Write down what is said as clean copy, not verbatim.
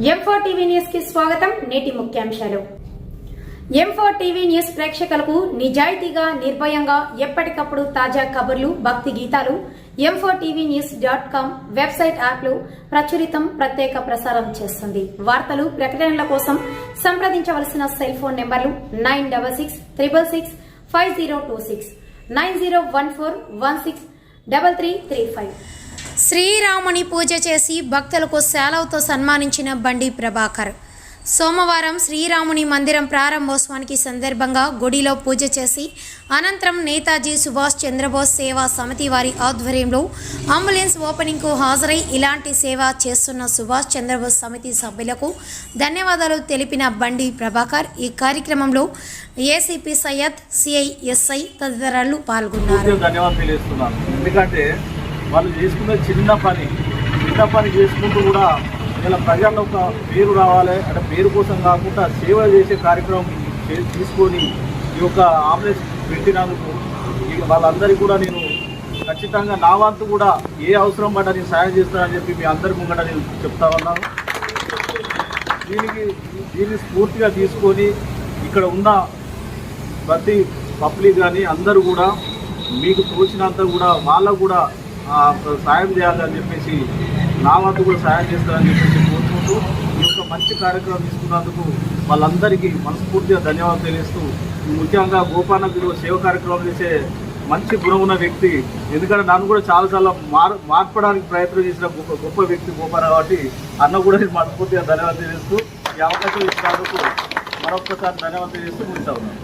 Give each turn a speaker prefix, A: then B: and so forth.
A: M4 TV news కి స్వాగతం. నేటి ముఖ్యాంశాలు. M4 టీవీ న్యూస్ ప్రేక్షకులకు నిజాయితీగా, నిర్భయంగా ఎప్పటికప్పుడు తాజా కబుర్లు, భక్తి గీతాలు m4tvnews.com వెబ్సైట్ యాప్లు ప్రచురితం, ప్రత్యేక ప్రసారం చేస్తుంది. వార్తలు, ప్రకటనల కోసం సంప్రదించవలసిన సెల్ ఫోన్ నెంబర్లు 9666665026 9014163335. శ్రీరాముని పూజ చేసి భక్తులకు శాలవుతో సన్మానించిన బండి ప్రభాకర్. సోమవారం శ్రీరాముని మందిరం ప్రారంభోత్సవానికి సందర్భంగా గుడిలో పూజ చేసి అనంతరం నేతాజీ సుభాష్ చంద్రబోస్ సేవా సమితి వారి ఆధ్వర్యంలో అంబులెన్స్ ఓపెనింగ్కు హాజరై ఇలాంటి సేవ చేస్తున్న సుభాష్ చంద్రబోస్ సమితి సభ్యులకు ధన్యవాదాలు తెలిపిన బండి ప్రభాకర్ ఈ కార్యక్రమంలో ఏసీపీ సయ్యద్, సిఐఎస్ఐ తదితరులు పాల్గొన్నారు.
B: వాళ్ళు చేసుకున్న చిన్న పని చేసుకుంటూ కూడా ఇలా ప్రజల్లో ఒక పేరు రావాలి అంటే పేరు కోసం కాకుండా సేవ చేసే కార్యక్రమం తీసుకొని ఈ యొక్క ఆంబులెన్స్ పెట్టినందుకు వాళ్ళందరికీ కూడా నేను ఖచ్చితంగా నా వంతు కూడా ఏ అవసరం పడ్డా నేను సాయం చేస్తానని చెప్పి మీ అందరి ముంగట నేను చెప్తా ఉన్నాను. దీన్ని స్ఫూర్తిగా తీసుకొని ఇక్కడ ఉన్న ప్రతి పబ్లిక్ కానీ అందరూ కూడా మీకు తోచినంత కూడా వాళ్ళకు కూడా సాయం చేయాలని చెప్పేసి నా వంతు కూడా సాయం చేస్తారని చెప్పేసి కోరుకుంటూ ఈ యొక్క మంచి కార్యక్రమం తీసుకున్నందుకు వాళ్ళందరికీ మనస్ఫూర్తిగా ధన్యవాదాలు తెలియజేస్తూ, ముఖ్యంగా గోపానగిరిలో సేవ కార్యక్రమం చేసే మంచి గుణం ఉన్న వ్యక్తి, ఎందుకంటే నన్ను కూడా చాలాసార్లు మార్పడానికి ప్రయత్నం చేసిన గొప్ప వ్యక్తి గోపాన, కాబట్టి అన్న కూడా నేను మనస్ఫూర్తిగా ధన్యవాదాలు తెలియజేస్తూ ఈ అవకాశం ఇచ్చినందుకు మరొకసారి ధన్యవాదాలు తెలియజేస్తూ ఉంటా ఉన్నాను.